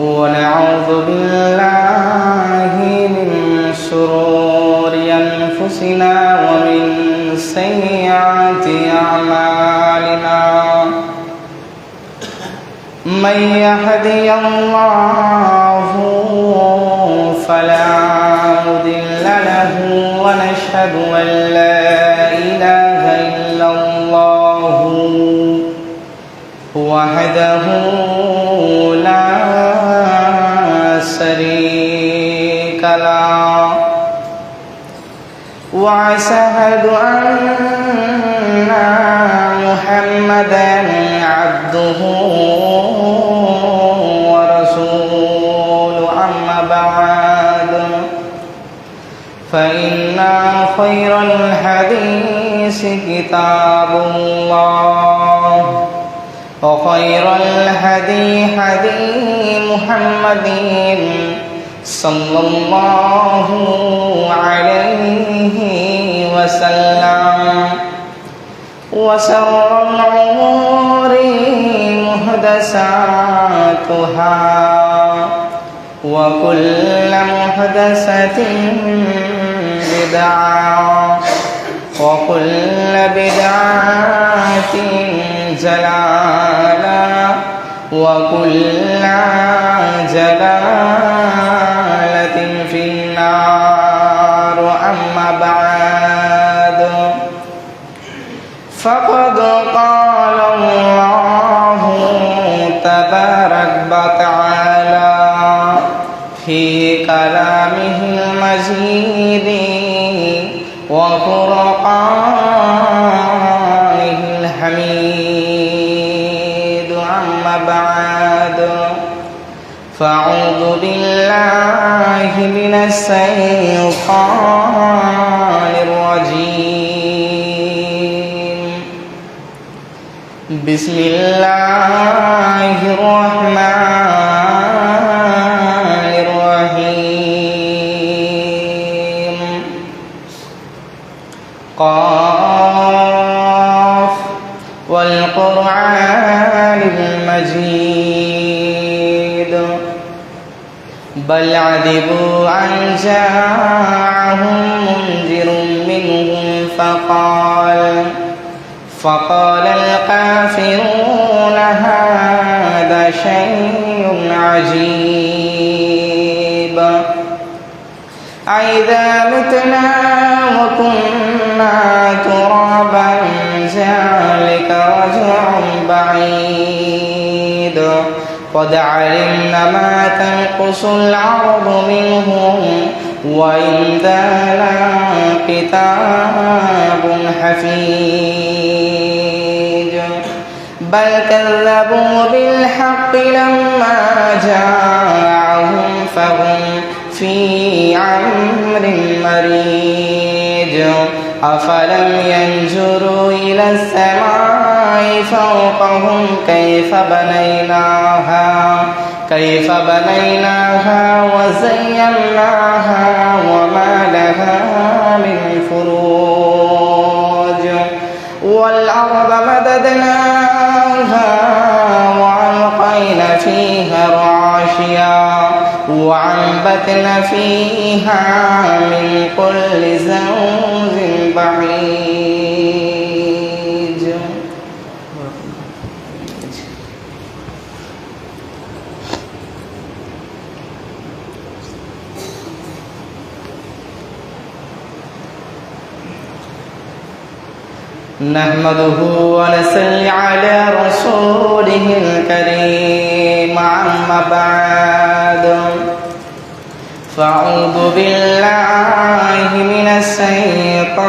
ونعوذ بالله من شرور أنفسنا ومن سيئات أعمالنا من يهدي الله فلا مضل له ونشهد أن لا إله إلا الله وحده لا شريك له وأشهد أن محمدا عبده ورسوله أما بعد فإن خير الحديث كتاب الله وخير الهدي هدي محمد صلى الله عليه وسلم وشر الأمور محدثاتها وكل محدثة بدعة وكل بدعة ضلالة وكل ضلالة في النار أما بعد فقد قال الله تبارك وتعالى في كلامه المجيد وفرقانه الحميد أما بعد فأعوذ بالله من الشيطان الرجيم بسم الله الرحمن الرحيم قاف والقرآن المجيد بل عجبوا أن جاءهم منذر منهم فقال الكافرون هذا شيء عجيب أإذا متنا وكنا ترابا ذلك رجع بعيد قد علمنا ما تنقص الأرض منهم وعندنا كتاب حفيظ بل كذبوا بالحق لما جاءهم فهم في أمر مريج أفلم ينظروا إلى السماء فوقهم كيف بنيناها وزيناها وما لها من فروج والأرض مددناها وألقينا فيها رواسي وأنبتنا فيها من كل زوج بهيج نحمده ونصلي على رسوله الكريم أما بعد فأعوذ بالله من الشيطان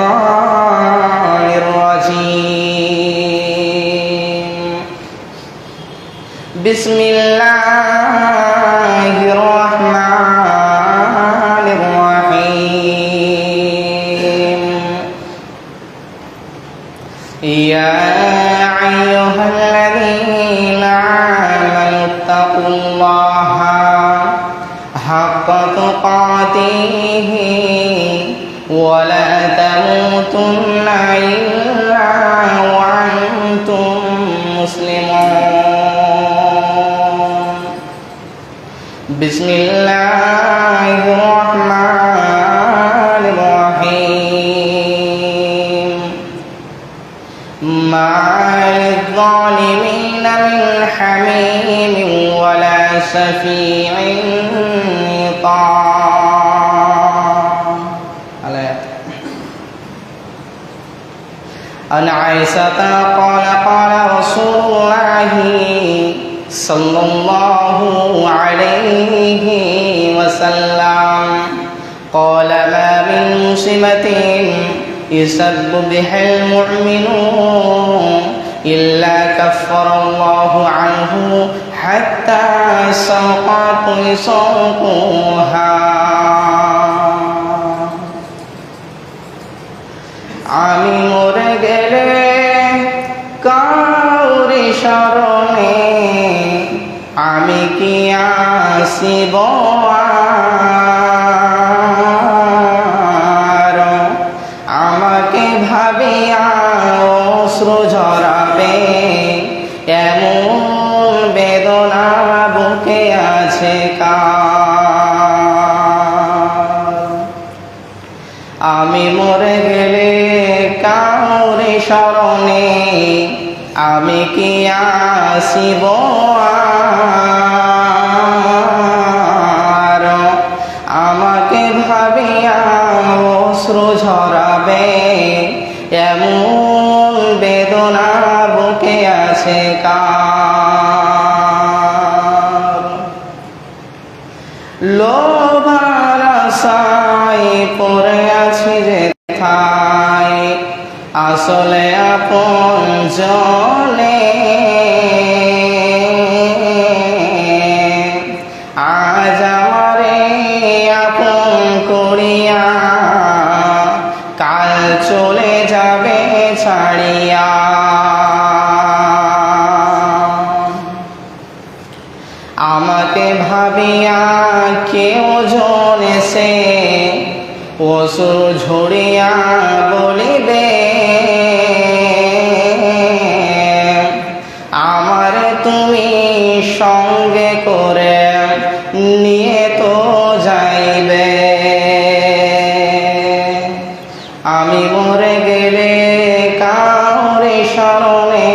الرجيم بسم الله الرحمن الرحيم يا أيها الذين آمنوا اتقوا الله حق تقاته ولا تموتن إلا وأنتم مسلمون বিসমিল্লাহির রহমানির রহিম মা লিয-যালিমিনা মিন হামীমিন ওয়ালা শাফী'in ইতা'ম। عن عائشة قال قال رسول الله صلى الله عليه وسلم قال ما من مصيبة يسب بها المؤمنون إلا كفر الله عنه حتى سقط سوقها আমি মরে গেলে কাউরি শরণে আমি কি আসিব আর আমাকে ভাবিয়া অশ্রু ঝরাবে এমন বেদনা বুকে আছে কার আমি মরে গেলে কাউরি শরণে আমি কি আসিব আর আমাকে ভাবিয়া অশ্রু ঝরাবে এমন বেদনা বুকে আছে কার লোভার আশায় পড়ে আছি যেথায় আসলে আপন জনে আজ আমারে আপন করিয়া কাল চলে যাবে ছাড়িয়া আমাকে ভাবিয়া কেউ জনে সে অশ্রু ঝরিয়া বলিবে আমার তুমি সঙ্গে করে নিয়ে তো যাইবে আমি মরে গেলে কাউরি শরণে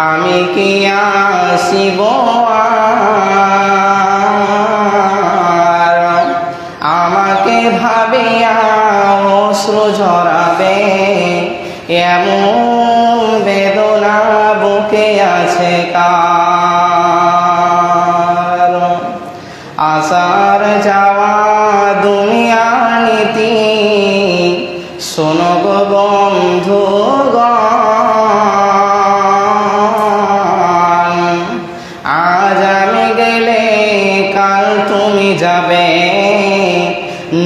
আমি কি আসিব আর আমাকে ভাবিয়া অশ্রু ঝরাবে এমন বেদনা বুকে আছে কার আসার যাওয়া দুনিয়া নীতি শোনো গো বন্ধুগণ আজ আমি গেলে কাল তুমি যাবে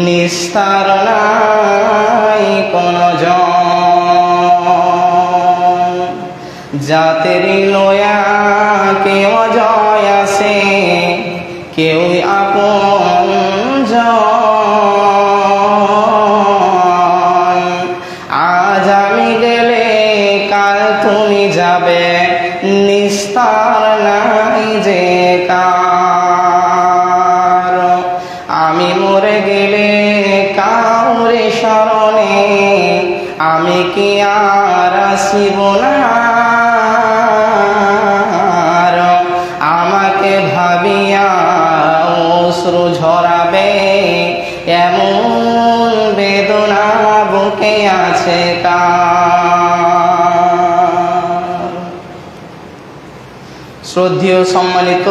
নিস্তার নাই কোন জন জাতেরি লয়া কেউ জয় আসে কেউ আপন জন আজ আমি গেলে কাল তুমি যাবে নিস্তার নাই যে কার আমি মরে গেলে কাউরি শরণে আমি কি আর আসিব না আমাকে ভাবিয়া অশ্রু ঝরাবে এমন বেদনা বুকে আছে কার শ্রদ্ধেয় সম্মানিত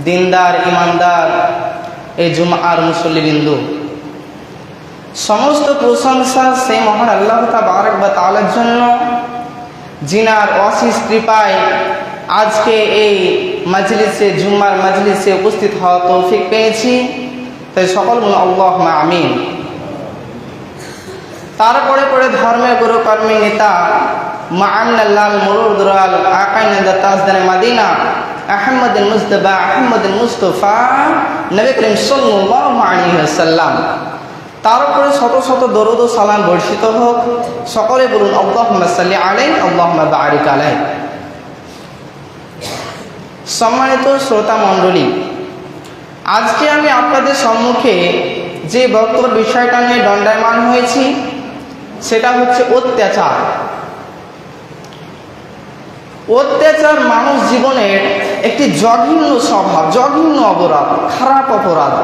দিনদার ইমানদার এই জুমআর মুসল্লিবৃন্দু সমস্ত প্রশংসা সেই মহান আল্লাহ তাবারক ওয়া তাআলার জন্য जिनार অশেষ কৃপায় আজকে এই মজলিসে জুম্মার মজলিসে উপস্থিত হওয়ার তৌফিক পেয়েছি তাই সকল বলুন আল্লাহুম্মা আমিন। তারপরে পরে ধর্মের গুরু কর্মী নেতা মাআন্নাল্লাল মুরুদুরাল আকাইনাদা তাজদার মদিনা আহমদুল মুস্তাফা আহমদুল মুস্তাফা নবী করিম সাল্লাল্লাহু আলাইহি ওয়াসাল্লাম তার উপরে শত শত দরুদ ও সালাম বর্ষিত হোক। সকলে বলুন আল্লাহুম্মা সাল্লি আলাইহি আল্লাহুম্মা বারিক আলাইহি। সম্মানিত শ্রোতা মণ্ডলী, আজকে আমি আপনাদের সম্মুখে যে বক্তব্য বিষয়টা নিয়ে দণ্ডায়মান হয়েছি সেটা হচ্ছে অত্যাচার। অত্যাচার মানুষ জীবনের একটি জঘন্য স্বভাব, জঘন্য অপরাধ, খারাপ অপরাধ।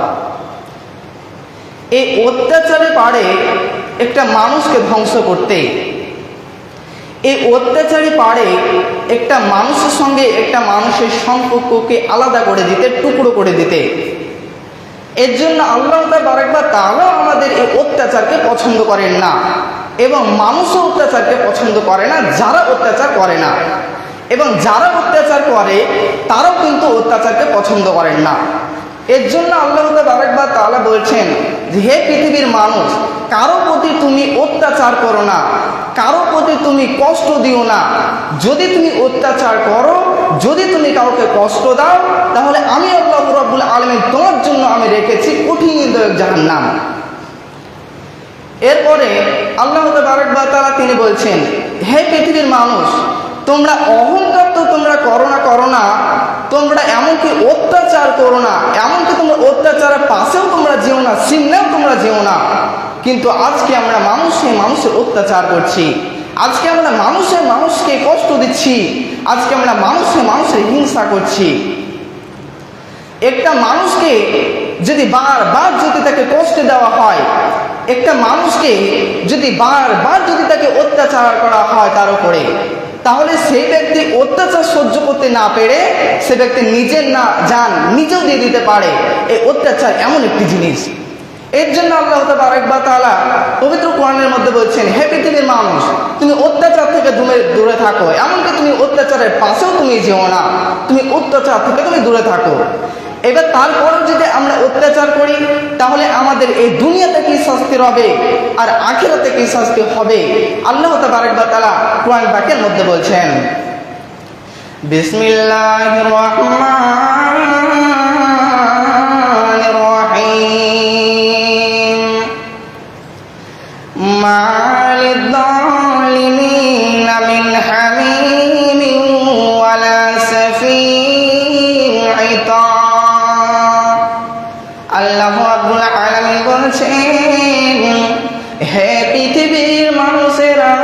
এই অত্যাচারে পারে একটা মানুষকে ধ্বংস করতে, এই অত্যাচারে পারে একটা মানুষের সঙ্গে একটা মানুষের সম্পর্ককে আলাদা করে দিতে, টুকরো করে দিতে। এর জন্য আল্লাহ তাআলা আমাদের এই অত্যাচারকে পছন্দ করেন না, এবং মানুষও অত্যাচারকে পছন্দ করে না যারা অত্যাচার করে না, এবং যারা অত্যাচার করে তারাও কিন্তু অত্যাচারকে পছন্দ করেন না। এর জন্য আল্লাহ তাআলা বলছেন যে হে পৃথিবীর মানুষ, কারো প্রতি তুমি অত্যাচার করো না, কারো প্রতি তুমি কষ্ট দিও না। যদি তুমি অত্যাচার করো, যদি তুমি কাউকে কষ্ট দাও, তাহলে আমি আল্লাহ রাব্বুল আলামিন তোমার জন্য আমি রেখেছি কঠিন জাহান্নাম। এরপরে আল্লাহ তাআলা তিনি বলছেন, হে পৃথিবীর মানুষ, তোমরা অহংকার তো তোমরা করো না, তোমরা এমনকি অত্যাচার করো না, এমনকি তোমরা অত্যাচারের পাশেও তোমরা যেও না, সিমনেও তোমরা যেও না। কিন্তু আজকে আমরা মানুষের অত্যাচার করছি, আজকে আমরা মানুষকে কষ্ট দিচ্ছি, আজকে আমরা মানুষের হিংসা করছি। একটা মানুষকে যদি বারবার যদি তাকে কষ্ট দেওয়া হয়, একটা মানুষকে যদি বারবার যদি তাকে অত্যাচার করা হয় তার উপরে, তাহলে সেই ব্যক্তি অত্যাচার সহ্য করতে না পেরে সে ব্যক্তি নিজের না জান নিজেও দিয়ে দিতে পারে। এই অত্যাচার এমন একটি জিনিস। এর জন্য আল্লাহ তাআলা পবিত্র কোরআনের মধ্যে বলছেন, হে পৃথিবীর মানুষ, তুমি অত্যাচার থেকে দূরে থাকো, এমনকি তুমি অত্যাচারের পাশেও তুমি যেও না, তুমি অত্যাচার থেকে তুমি দূরে থাকো। এবার তারপরেও যদি আমরা অত্যাচার করি, তাহলে আমাদের এই দুনিয়াতে কি শাস্তি হবে আর আখিরাতে কি শাস্তি হবে, আল্লাহ তাআলা কোরআন পাকের মধ্যে বলছেন। বিসমিল্লাহির রাহমানির রহিম। মা লিয-যালিমিনা মিন হামিমিন ওয়ালা শাফী'ইন ইতাআ। আল্লাহ রাব্বুল আলামিন বলছেন, হে পৃথিবীর মানুষেরা,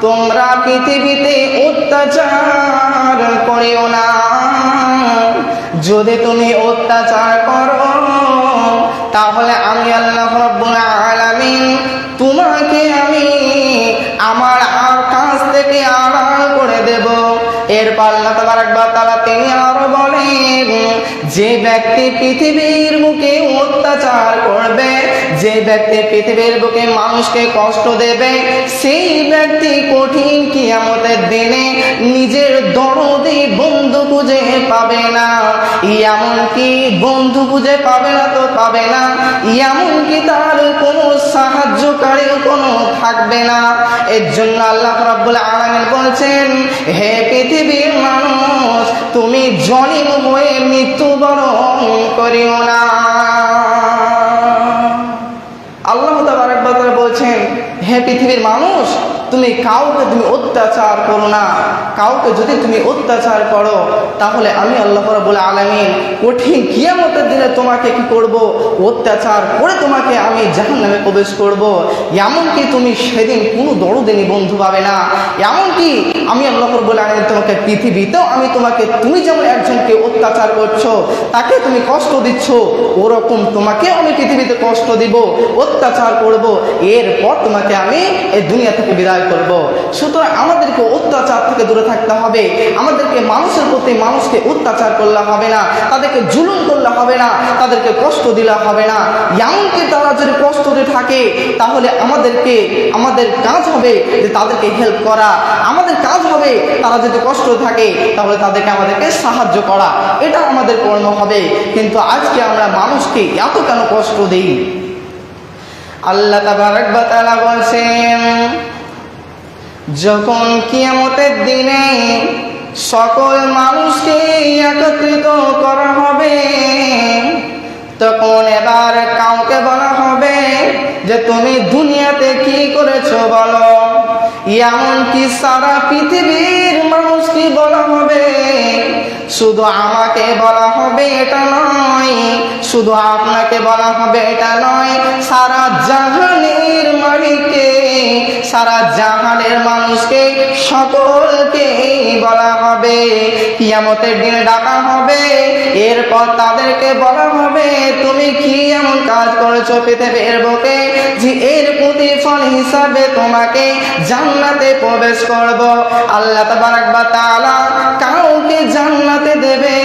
তোমরা পৃথিবীতে অত্যাচার করিও না। যদি তুমি অত্যাচার করো, তাহলে আমি আল্লাহ রাব্বুল আলামিন তোমাকে আমি আমার কাছ থেকে আড়াল করে দেব। এরপর আল্লাহ তাআলা তিনি আরো বলেন, যে ব্যক্তি পৃথিবীর বুকে অত্যাচার করবে, যে ব্যক্তি পৃথিবীর বুকে মানুষকে কষ্ট দেবে, সেই ব্যক্তি কঠিন কিয়ামতের দিনে নিজের দরদি বন্ধু খুঁজে পাবে না। এমনকি বন্ধু খুঁজে পাবে না তো পাবে না, এমনকি তার কোনো সাহায্যকারী কোনো থাকবে না। এর জন্য আল্লাহ রাব্বুল আলামিন বলছেন, হে পৃথিবীর মানুষ, তুমি জালিম হয়ে মৃত্যুবরণ করিও না। আল্লাহ তাআলা বলছেন, হে পৃথিবীর মানুষ, তুমি কাউকে তুমি অত্যাচার করো না। কাউকে যদি তুমি অত্যাচার করো, তাহলে আমি আল্লাহ রাব্বুল আলামিন কঠিন কিয়ামতের দিনে তোমাকে কি করব, অত্যাচার করে তোমাকে আমি জাহান্নামে প্রবেশ করব। এমনকি তুমি সেদিন কোনো দরদিনী বন্ধু পাবে না। এমনকি আমি আল্লাহ রাব্বুল আলামিন তোমাকে পৃথিবীতেও আমি তোমাকে, তুমি যেমন একজনকে অত্যাচার করছো, তাকে তুমি কষ্ট দিচ্ছ, ওরকম তোমাকে আমি পৃথিবীতে কষ্ট দিব, অত্যাচার করব, এরপর তোমাকে আমি এই দুনিয়া থেকে বিদায় করব। সুতরাং আমাদেরকে অত্যাচার থেকে দূরে থাকতে হবে। আমাদেরকে মানুষের প্রতি মানুষকে অত্যাচার করলে হবে না, তাদেরকে জুলুম করলে হবে না, তাদেরকে কষ্ট দিলে হবে না। এমনকি তারা যদি কষ্ট দিয়ে থাকে, তাহলে আমাদের কাজ হবে যে তাদেরকে হেল্প করা। আমাদের কাজ হবে তারা যদি কষ্ট থাকে, তাহলে আমাদেরকে সাহায্য করা, এটা আমাদের কর্ম হবে। কিন্তু আজকে আমরা মানুষকে এত কেন কষ্ট দিই? আল্লাহ তাআলা বলছেন, যখন কিয়ামতের দিনে সকল মানুষকে একত্রিত করা হবে, তখন এবার কাউকে বলা হবে যে তুমি দুনিয়াতে কি করেছো বলো। এমনকি সারা পৃথিবীর মানুষকে বলা হবে, শুধু আমাকে বলা হবে এটা নয়, শুধু আপনাকে বলা হবে এটা নয়, সারা জাহানের মালিককে, সারা জাহানের মানুষকে, সকলকে বলা হবে। কিয়ামতের দিনে ডাকা হবে, এরপর তাদেরকে বলা হবে তুমি কি এমন কাজ করেছো পৃথিবীর বুকে যে এর প্রতিফল হিসাবে তোমাকে জান্নাতে প্রবেশ করব। আল্লাহ তাবারক ওয়া তাআলা কাউকে জান্নাতে দেবে,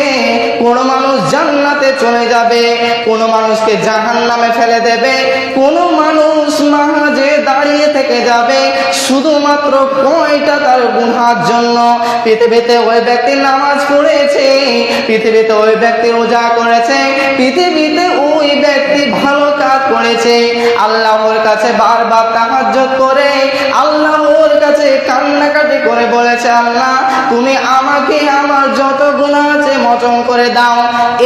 কোন মানুষ জান্নাতে চলে যাবে, কোন মানুষকে জাহান্নামে ফেলে দেবে, কোন মানুষ মাঝে দাঁড়িয়ে থেকে যাবে শুধুমাত্র কয়টা তার গুনাহের জন্য। পৃথিবীতে ওই ব্যক্তি নামাজ পড়েছে, পৃথিবীতে ওই ব্যক্তি রোজা করেছে, পৃথিবীতে ওই ব্যক্তি ভালো কাজ করেছে, আল্লাহর কাছে বারবার তাহাজ্জুদ করে আল্লাহর কাছে কান্নাকাটি করে বলেছে আল্লাহ তুমি আমাকে আমার যত গুনাহ আছে মোচন করে দাও।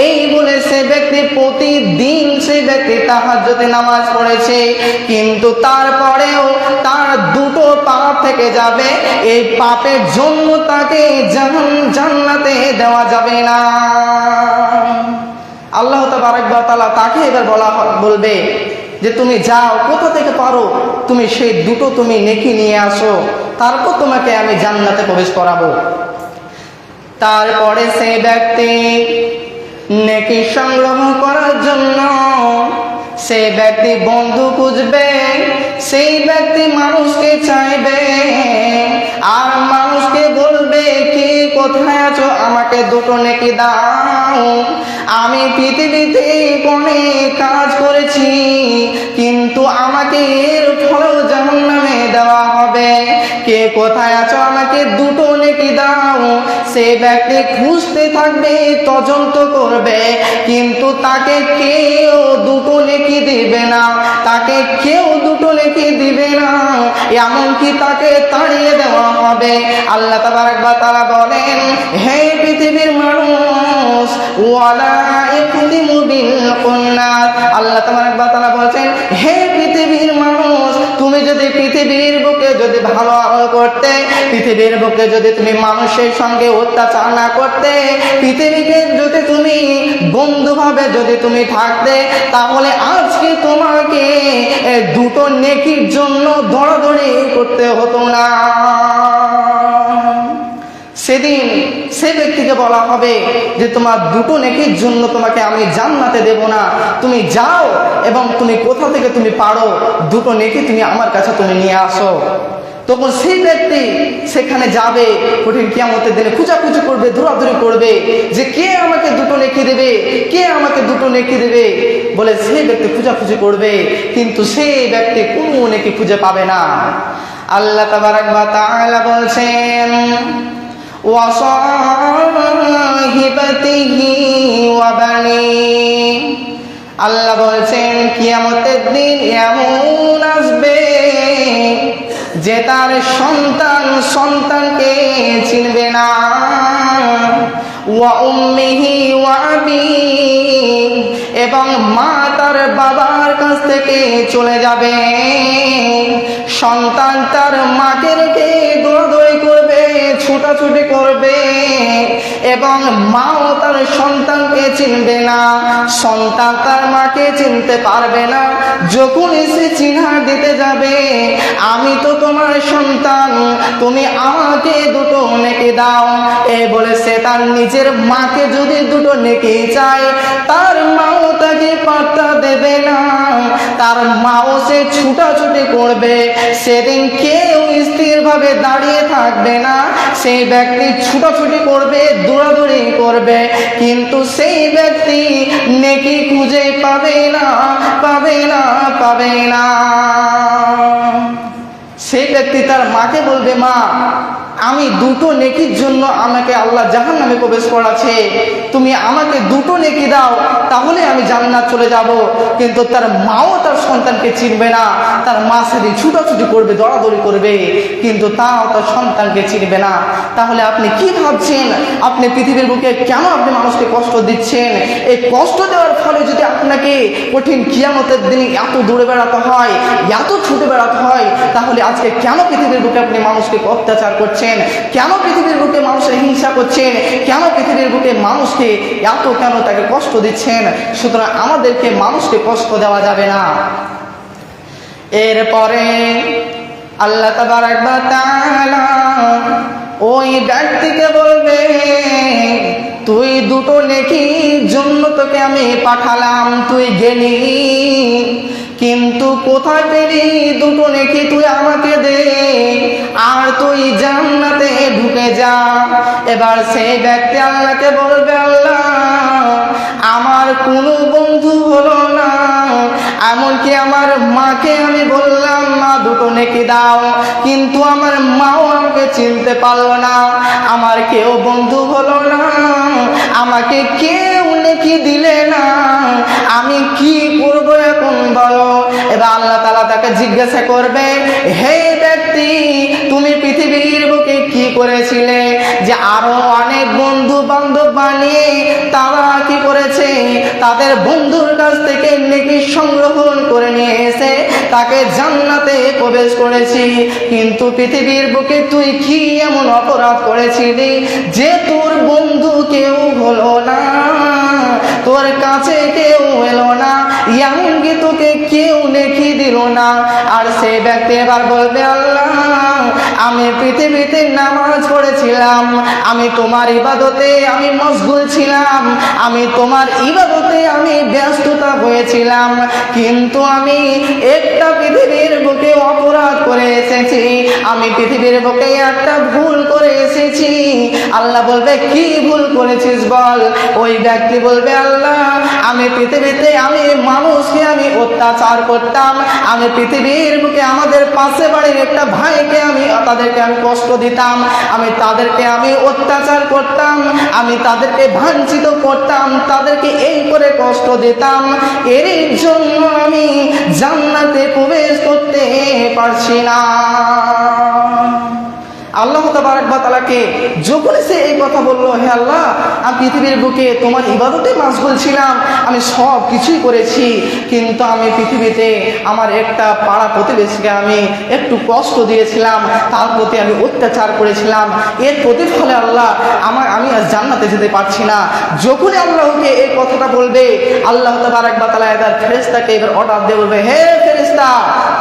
এই বলে সে ব্যক্তি প্রতিদিন সেই ব্যক্তি তাহাজ্জুদে নামাজ পড়েছে, কিন্তু তারপরেও তার দুটো পাপ থেকে যাবে, এই পাপের জন্য তাকে জান্নাতে দেওয়া যাবে না। আল্লাহ তাবারক ওয়া তাআলা তাকে এবার বলবে যে তুমি যাও, কোথা থেকে পারো তুমি সেই দুটো তুমি নেকি নিয়ে আসো, তারপর তোমাকে আমি জান্নাতে প্রবেশ করাবো। তারপরে সেই ব্যক্তি নেকি সংগ্রহ করার জন্য সেই ব্যক্তি বন্ধু খুঁজবে, সেই ব্যক্তি মানুষকে চাইবে আর মানুষকে বলবে কি কোথায় আছো আমাকে দুটো নেকি দাও, আমি পৃথিবীতে অনেক কাজ করেছি কিন্তু আমাকে এর ফল জাহান্নামে দেওয়া হবে, কে কোথায় আছো আমাকে দুটো নেকি দাও। সে ব্যক্তি খুঁজতে থাকবে, তদন্ত করবে, কিন্তু তাকে কেউ দুটো নেকি দিবে না, তাকে কেউ দুটো নেকি দিবে না, এমনকি তাকে তাড়িয়ে দেওয়া হবে। আল্লাহ তাবারক ওয়া তাআলা বলেন হে পৃথিবীর মানুষ ওয়ালা ইকদিমু বিল কুন্নাত, আল্লাহ তাবারক ওয়া তাআলা বলেন হে পৃথিবীর মানুষ তুমি যদি পৃথিবীর বুকে যদি ভালো আমল করতে, পৃথিবীর বুকে যদি তুমি মানুষের সঙ্গে অত্যাচার না করতে, পৃথিবীকে যদি তুমি বন্ধুভাবে যদি তুমি থাকতে, তাহলে আজকে তোমাকে দুটো নেকির জন্য দৌড়াদৌড়ি করতে হতো না। সেদিন সে ব্যক্তিকে বলা হবে যে তোমার দুটো নেকির জন্য তোমাকে আমি জান্নাতে দেব না, তুমি যাও এবং তুমি কোথা থেকে তুমি পারো দুটো নেকি তুমি আমার কাছে তুমি নিয়ে আসো। তখন সেই ব্যক্তি সেখানে যাবে, কঠিন কিয়ামতের দিনে খোঁজাখুঁজি করবে, দৌড়াদৌড়ি করবে যে কে আমাকে দুটো নেকি দেবে, কে আমাকে দুটো নেকি দেবে বলে সেই ব্যক্তি খোঁজাখুঁজি করবে, কিন্তু সেই ব্যক্তি কোনো নেকি খুঁজে পাবে না। আল্লাহ তাবারক ওয়া তাআলা বলছেন ওয়া সাহিবাতিহি ওয়া বানি, আল্লাহ বলছেন কিয়ামতের দিন এমন আসবে যে তার সন্তানকে চিনবে না, ওয়া উম্মিহি ওয়া আবি, এবং মা তার বাবার কাছ থেকে চলে যাবে, সন্তান তার মাকে রেখে দৌড়াদৌড়ি করবে, ছুটাছুটি করবে, এবং মাও তার সন্তানকে চিনবে না, সন্তান তার মাকে চিনতে পারবে না। যখন এসে চিহ্ন দিতে যাবে আমি তো তোমার সন্তান, তুমি আমাকে দুটো নেকি দাও, এ বলে সে তার নিজের মাকে যদি দুটো নেকি চায়, তার মাও তাকে পাত্তা দেবে না, তার মাও সে ছুটাছুটি করবে। সেদিন কেউ স্থিরভাবে দাঁড়িয়ে থাকবে না, সেই ব্যক্তি ছুটাছুটি করবে, দৌড়াদৌড়ি করবে, কিন্তু সেই ব্যক্তি নেকি খুঁজে পাবে না, পাবে না, পাবে না। সেই ব্যক্তি তার মাকে বলবে মা আমি দুটো নেকির জন্য আমাকে আল্লাহ জাহান্নামে প্রবেশ করাছে, তুমি আমাকে দুটো নেকি দাও তাহলে আমি জান্নাত চলে যাব। কিন্তু তার মাও তার সন্তানকে চিনবে না, তার মা সেদিন ছুটাছুটি করবে, দৌড়াদৌড়ি করবে, কিন্তু তাও তার সন্তানকে চিনবে না। তাহলে আপনি কি ভাবছেন আপনি পৃথিবীর বুকে কেন আপনি মানুষকে কষ্ট দিচ্ছেন? এই কষ্ট দেওয়ার ফলে যদি আপনাকে কঠিন কিয়ামতের দিনে এত দৌড়ে বেড়াতে হয়, এত ছুটে বেড়াতে হয়, তাহলে আজকে কেন পৃথিবীর বুকে আপনি মানুষকে অত্যাচার করছেন? করছেন? কেন পৃথিবীর বুকে মানুষের হিংসা করছেন? কেন পৃথিবীর বুকে মানুষকে এত কেন তাকে কষ্ট দিচ্ছেন? সুতরাং আমাদেরকে মানুষকে কষ্ট দেওয়া যাবে না। এরপরে আল্লাহ তাবারক ওয়া তাআলা ওই ব্যক্তিকে বলবে, তুই দুটো নেকির জন্য তোকে আমি পাঠালাম, তুই গেলি, কিন্তু কোথায় পেলি দুটো নেকি? তুই আমাকে দে আর তুই জান্নাতে ঢুকে যা। এবার সেই ব্যক্তি আল্লাহকে বলবে, আল্লাহ আমার কোনো বন্ধু হলো না, এমনকি আমার মাকে আমি বললাম মা দুটো নেকি দাও, কিন্তু আমার মাও আমাকে চিনতে পারলো না, আমার কেউ বন্ধু হলো না, আমাকে কেউ নেকি দিলে না, আমি কি করব এখন বলো? এবার আল্লাহ তাআলা তাকে জিজ্ঞাসা করবে, হে ব্যক্তি তুমি পৃথিবীর বুকে কি করেছিলে যে আরো অনেক বন্ধু বান্ধব বানিয়ে তারা কি করেছে, তাদের বন্ধুর কাছ থেকে নেকি সংগ্রহ করে নিয়ে এসে তাকে জান্নাতে প্রবেশ করেছি, কিন্তু পৃথিবীর বুকে তুই কি এমন অপরাধ করেছিলি যে তোর বন্ধু কেউ হলো না, তোর কাছে কেউ এলো না, এমনকি তোকে কেউ নেকি দিল না? আর সেই ব্যক্তি এবার বলবে, আল্লাহ আমি পৃথিবীতে নামাজ পড়েছিলাম, আমি তোমার ইবাদতে আমি মশগুল ছিলাম, আমি তোমার ইবাদতে আমি ব্যস্ততা হয়েছিলাম, কিন্তু আমি একটা পৃথিবীর বুকে অপরাধ করে এসেছি, আমি পৃথিবীর বুকে একটা ভুল করে এসেছি। আল্লাহ বলবে, কি ভুল করেছিস বল? ওই ব্যক্তি বলবে, আল্লাহ আমি পৃথিবীতে আমি মানুষকে আমি অত্যাচার করতাম, আমি পৃথিবীর বুকে আমাদের পাশে বাড়ির একটা ভাইকে আমি তাদেরকে আমি কষ্ট দিতাম, আমি তাদেরকে আমি অত্যাচার করতাম, আমি তাদেরকে ভাঞ্ছিত করতাম, তাদেরকে এই করে কষ্ট দিতাম, এর জন্য আমি জান্নাতে প্রবেশ করতে পারছি না। আল্লাহ তাবারক ওয়া তাআলাকে যখন সে এই কথা বলল, হে আল্লাহ আমি পৃথিবীর বুকে তোমার ইবাদতে মাশগুল ছিলাম, আমি সব কিছুই করেছি, কিন্তু আমি পৃথিবীতে আমার একটা পাড়া প্রতিবেশীকে আমি একটু কষ্ট দিয়েছিলাম, তার প্রতি আমি অত্যাচার করেছিলাম, এর প্রতিফলে আল্লাহ আমি আজ জান্নাতে যেতে পারছি না। যখনই আল্লাহকে এই কথাটা বলবে, আল্লাহ তাবারক ওয়া তাআলা এবার ফেরেশতাকে এবার অর্ডার দিয়ে বলবে, হে ফেরেশতা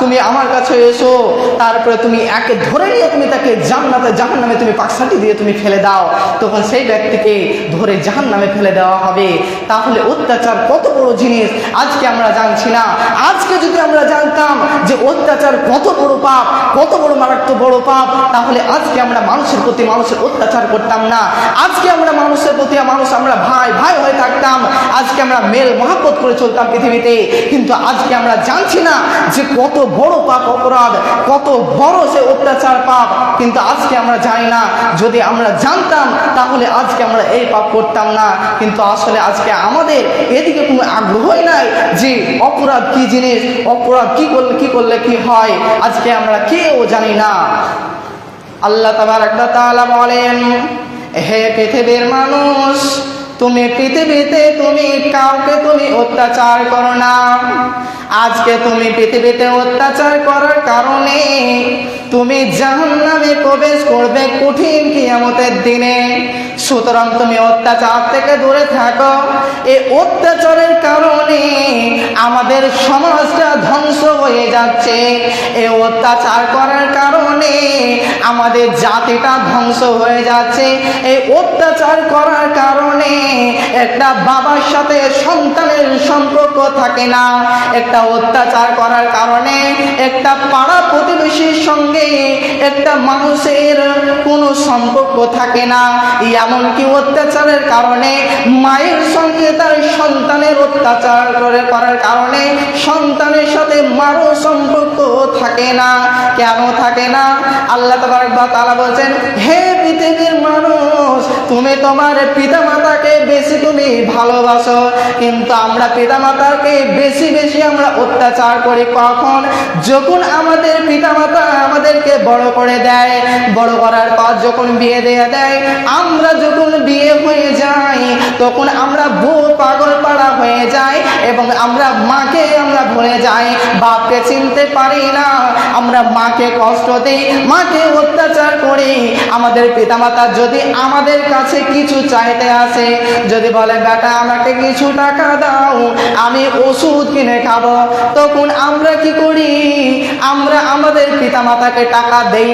তুমি আমার কাছে এসো, তারপরে তুমি একে ধরে নিয়ে তুমি তাকে জান্নাতে জাহান্নামে তুমি পাকসাটি দিয়ে তুমি ফেলে দাও। তখন সেই ব্যক্তিকে ধরে জাহান্নামে ফেলে দেওয়া হবে। তাহলে অত্যাচার কত বড় জিনিস আজকে আমরা জানছি না। আজকে যদি আমরা জানতাম যে অত্যাচার কত বড় পাপ, কত বড় মারাত্মক বড় পাপ, তাহলে আজকে আমরা মানুষের প্রতি মানুষের অত্যাচার করতাম না। আজকে আমরা মানুষের প্রতি আমরা ভাই ভাই হয়ে থাকতাম, আজকে আমরা মেল মহব্বত করে চলতাম পৃথিবীতে। কিন্তু আজকে আমরা জানছি না যে কত বড় পাপ অপরাধ, কত বড় সে অত্যাচার পাপ, কিন্তু আজকে আমরা জানি না। যদি আমরা জানতাম তাহলে আজকে আমরা এই পাপ করতাম না। কিন্তু আসলে আজকে আমাদের এদিকে কোনো আগ্রহই নাই যে অপরাধ কি জিনিস, অপরাধ কি করলে কি হয়, আজকে আমরা কেউ জানি না। আল্লাহ তাবারক ওয়া তাআলা বলেন, হে পৃথিবীর মানুষ তুমি পৃথিবীতে তুমি কাউকে তুমি অত্যাচার করো না। আজকে তুমি পৃথিবীতে অত্যাচার করার কারণে তুমি জাহান্নামে প্রবেশ করবে কঠিন কিয়ামতের দিনে। সুতরাং তুমি অত্যাচার থেকে দূরে থাকো। এই অত্যাচারের কারণে আমাদের সমাজটা ধ্বংস হয়ে যাচ্ছে। এই অত্যাচার করার কারণে আমাদের জাতিটা ধ্বংস হয়ে যাচ্ছে। এই অত্যাচার করার কারণে একটা বাবার সাথে সন্তানের সম্পর্ক থাকে না। একটা অত্যাচার করার কারণে একটা পাড়া প্রতিবেশীর সঙ্গে একটা মানুষের কোনো সম্পর্ক থাকে না। এমনকি অত্যাচারের কারণে মায়ের সঙ্গে তার সন্তানের অত্যাচার করার কারণে সন্তানের সাথে মারও সম্পর্ক থাকে না। কেন থাকে না? আল্লাহ তাবারক ওয়া তাআলা বলেন, হে পৃথিবীর মানুষ তুমি তোমার পিতামাতাকে বেশি তুমি ভালোবাসো, কিন্তু আমরা পিতামাতাকে বেশি বেশি আমরা অত্যাচার করি। কখন? যখন আমাদের পিতামাতা আমাদেরকে বড় করে দেয়, বড় করার পর যখন বিয়ে দিয়ে দেয়, আমরা যখন বিয়ে হয়ে যাই তখন আমরা বউ পাগল পাড়া হয়ে যাই এবং আমরা মাকে আমরা ভুলে যাই, বাপকে চিনতে পারি না, আমরা মাকে কষ্ট দিই, মাকে অত্যাচার করি। আমাদের পিতামাতা যদি আমাদের কাছে কিছু চাইতে আসে, যদি বলে বেটা আমাকে কিছু টাকা দাও আমি ওষুধ কিনে খাবো, তখন আমরা কি করি? আমরা আমাদের পিতামাতাকে টাকা দেই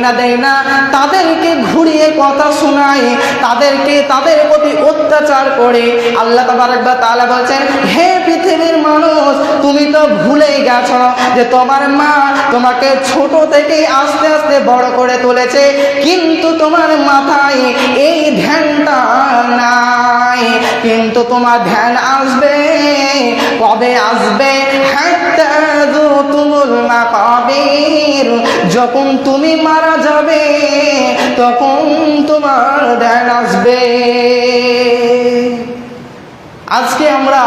না, তাদেরকে ঘুরিয়ে কথা শোনাই, তাদেরকে তাদের প্রতি অত্যাচার করে। আল্লাহ তাবারক ওয়া তাআলা বলেন, হে পৃথিবীর মানুষ, তুমি তো ভুলেই গেছো যে তোমার মা তোমাকে ছোট থেকে আস্তে আস্তে বড় করে তুলেছে, কিন্তু তোমার মাথায় এই ধ্যানটা নাই। কিন্তু তোমার ধ্যান আসবে, কবে আসবে? হাত্তা যুতুমুল মাকাবির, যখন তুমি মারা যাবে তখন তোমার ধ্যান আসবে। আজকে আমরা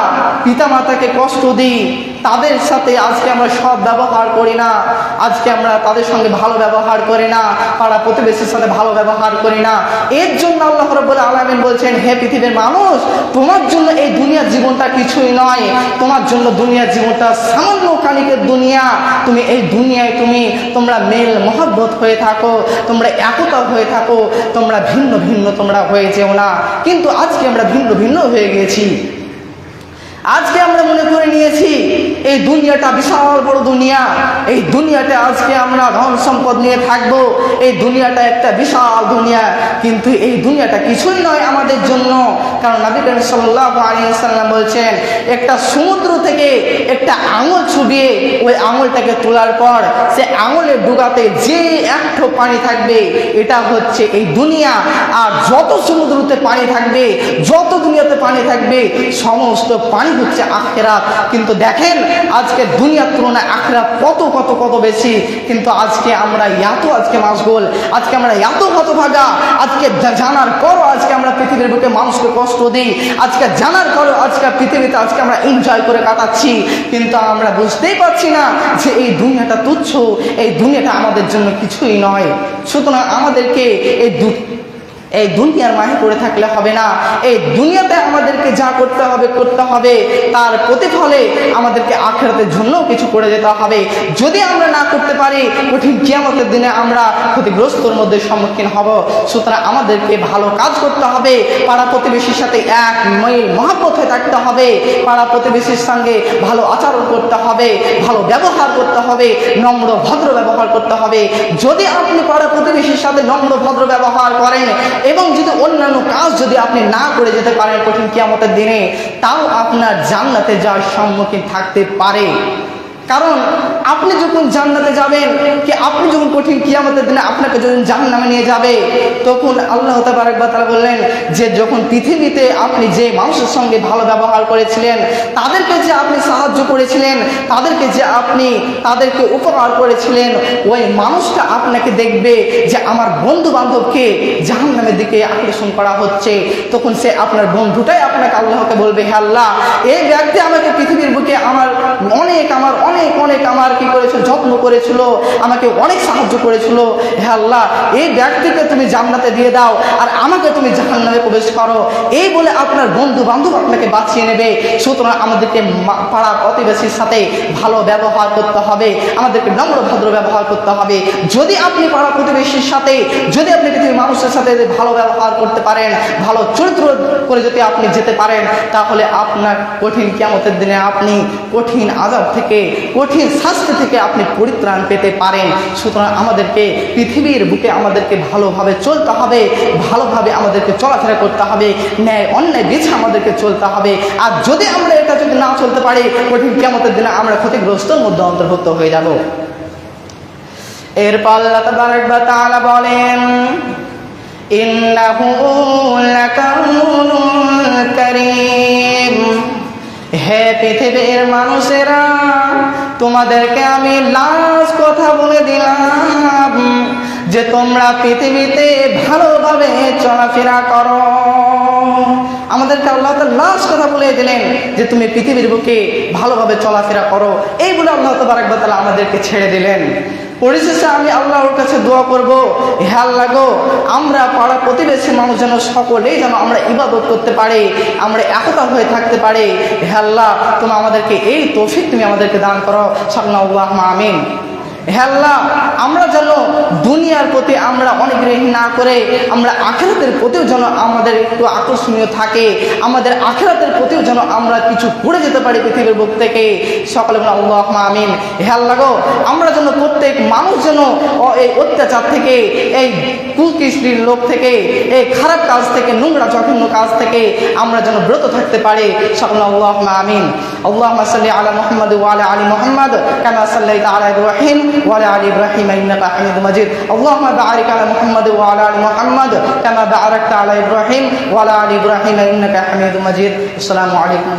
পিতামাতাকে কষ্ট দিই, তাদের সাথে আজকে আমরা সৎ ব্যবহার করি না, আজকে আমরা তাদের সঙ্গে ভালো ব্যবহার করি না, পাড়া প্রতিবেশীর সাথে ভালো ব্যবহার করি না। এর জন্য আল্লাহ রাব্বুল আলামিন বলছেন, হে পৃথিবীর মানুষ, তোমার জন্য এই দুনিয়ার জীবনটা কিছুই নয়, তোমার জন্য দুনিয়ার জীবনটা সামান্য কানিকের দুনিয়া। তুমি এই দুনিয়ায় তোমরা মেল মহব্বত হয়ে থাকো, তোমরা একতা হয়ে থাকো, তোমরা ভিন্ন ভিন্ন তোমরা হয়ে যেও না। কিন্তু আজকে আমরা ভিন্ন ভিন্ন হয়ে গিয়েছি। আজকে আমরা মনে করে নিয়েছি এই দুনিয়াটা বিশাল বড় দুনিয়া, এই দুনিয়াতে আজকে আমরা ধন সম্পদ নিয়ে থাকবো, এই দুনিয়াটা একটা বিশাল দুনিয়া। কিন্তু এই দুনিয়াটা কিছুই নয় আমাদের জন্য। কারণ নবী করিম সাল্লাল্লাহু আলাইহি ওয়াসাল্লাম বলছেন, একটা সমুদ্র থেকে একটা আঙুল ছুবিয়ে ওই আঙুলটাকে তোলার পর সে আঙুলের ডুগাতে যে একটু পানি থাকবে এটা হচ্ছে এই দুনিয়া। আর যত সমুদ্রতে পানি থাকবে, যত দুনিয়াতে পানি থাকবে, সমস্ত পানি হচ্ছে আখিরাত। কিন্তু দেখেন আজকে দুনিয়ার তুলনায় আখিরাত কত কত কত বেশি। কিন্তু আজকে আমরা আজকে মাশগুল, আজকে আমরা হতভাগা, আজকে জানার পরও আজকে আমরা পৃথিবীর বুকে মানুষকে কষ্ট দিই, আজকে জানার পরও আজকে পৃথিবীতে আজকে আমরা এনজয় করে কাটাচ্ছি। কিন্তু আমরা বুঝতেই পারছি না যে এই দুনিয়াটা তুচ্ছ, এই দুনিয়াটা আমাদের জন্য কিছুই নয়। সুতরাং আমাদেরকে এই দুনিয়ার মাহে পড়ে থাকলে হবে না। এই দুনিয়াতে আমাদেরকে যা করতে হবে তার প্রতিফলে আমাদেরকে আখিরাতের জন্য কিছু করে যেতে হবে। যদি আমরা না করতে পারি, কঠিন কিয়ামতের দিনে আমরা ক্ষতিগ্রস্তর মধ্যে সম্মুখীন হব। সুতরাং আমাদেরকে ভালো কাজ করতে হবে, পাড়া প্রতিবেশীর সাথে এক মহব্বত হয়ে থাকতে হবে, পাড়া প্রতিবেশীর সঙ্গে ভালো আচরণ করতে হবে, ভালো ব্যবহার করতে হবে, নম্র ভদ্র ব্যবহার করতে হবে। যদি আপনি পাড়া প্রতিবেশীর সাথে নম্র ভদ্র ব্যবহার করেন এবং যদি অন্যান্য কাজ যদি আপনি না করে যেতে পারেন কঠিন কিয়ামতের দিনে, তাও আপনার জান্নাতে যাওয়ার সম্মুখীন থাকতে পারে। কারণ আপনি যখন জান্নাতে যাবেন, কি আপনি যখন কঠিন কিয়ামতের দিনে আপনাকে যখন জাহান্নামে নিয়ে যাবে, তখন আল্লাহ তাবারক ওয়া তাআলা বললেন যে যখন পৃথিবীতে আপনি যে মানুষের সঙ্গে ভালো ব্যবহার করেছিলেন, তাদেরকে যে আপনি সাহায্য করেছিলেন, তাদেরকে যে আপনি তাদেরকে উপকার করেছিলেন, ওই মানুষটা আপনাকে দেখবে যে আমার বন্ধু বান্ধবকে জাহান্নামের দিকে আকর্ষণ করা হচ্ছে। তখন সে আপনার বন্ধুটাই আপনাকে আল্লাহকে বলবে, হে আল্লাহ, এই ব্যক্তি আমাকে পৃথিবীর বুকে আমার কি করেছিল, যত্ন করেছিল, আমাকে অনেক সাহায্য করেছিল। হে আল্লাহ, এই ব্যক্তিকে তুমি জান্নাতে দিয়ে দাও আর আমাকে তুমি জাহান্নামে প্রবেশ করো। এই বলে আপনার বন্ধু বান্ধব আপনাকে বাঁচিয়ে নেবে। সুতরাং আমাদেরকে পাড়া প্রতিবেশীর সাথে ভালো ব্যবহার করতে হবে, আমাদেরকে নম্র ভদ্র ব্যবহার করতে হবে। যদি আপনি পাড়া প্রতিবেশীর সাথে, যদি আপনি পৃথিবীর মানুষের সাথে ভালো ব্যবহার করতে পারেন, ভালো চরিত্র করে যদি আপনি যেতে পারেন, তাহলে আপনার কঠিন কিয়ামতের দিনে আপনি কঠিন আযাব থেকে, কঠিন শাস্তি থেকে আপনি পরিত্রাণ পেতে পারেন। সুতরাং আমাদেরকে পৃথিবীর বুকে আমাদেরকে ভালোভাবে চলতে হবে, ভালোভাবে আমাদেরকে চলাফেরা করতে হবে, ন্যায় অন্যায় বেছে আমাদেরকে চলতে হবে। আর যদি আমরা এটা যদি না চলতে পারি, কঠিন কিয়ামতের দিনে আমরা ক্ষতিগ্রস্তর মধ্যে অন্তর্ভুক্ত হয়ে যাব। এরপর আল্লাহ তাবারক ওয়া তাআলা বলেন, ইন্নাহু লাকাউলুন কারীম। হে পৃথিবীর মানুষেরা, তোমাদেরকে আমি লাস্ট কথা বলে দিলাম যে তোমরা পৃথিবীতে ভালোভাবে চলাফেরা করো। আমাদেরকে আল্লাহ তাআলা লাস্ট কথা বলে দিলেন যে তুমি পৃথিবীর বুকে ভালোভাবে চলাফেরা করো। এই বলে আল্লাহ তাবারক ওয়া তাআলা আমাদেরকে ছেড়ে দিলেন। পরিশেষে আমি আল্লাহর কাছে দোয়া করব, হে আল্লাহ গো, আমরা পাড়া প্রতিবেশী মানুষ যেন সকলেই যেন আমরা ইবাদত করতে পারি, আমরা একতা হয়ে থাকতে পারি। হে আল্লাহ, তুমি আমাদেরকে এই তৌফিক তুমি আমাদেরকে দান করো। সাল্লাল্লাহু আমিন। হে আল্লাহ, আমরা যেন দুনিয়ার প্রতি আমরা অনিগ্রহী না করে আমরা আখিরাতের প্রতিও যেন আমাদের একটু আকর্ষণীয় থাকে, আমাদের আখিরাতের প্রতিও যেন আমরা কিছু করে যেতে পারি পৃথিবীর বুক থেকে। সকলে বলে আল্লাহুম্মা আমিন। হে আল্লাহ গো, আমরা যেন প্রত্যেক মানুষ যেন এই অত্যাচার থেকে, এই কুকৃষ্টির লোক থেকে, এই খারাপ কাজ থেকে, নোংরা জঘন্য কাজ থেকে আমরা যেন বিরত থাকতে পারি। সকলে আল্লাহুম্মা আমিন। আল্লাহুম্মা সাল্লি আলা মুহাম্মাদ ওয়া আলা আলি মুহাম্মাদ কামা সাল্লাইতা আলা ইব্রাহিম وعلى آل إبراهيم إنك حميد مجيد اللهم بارك على محمد وعلى آل محمد كما باركت على إبراهيم وعلى آل إبراهيم إنك حميد مجيد السلام عليكم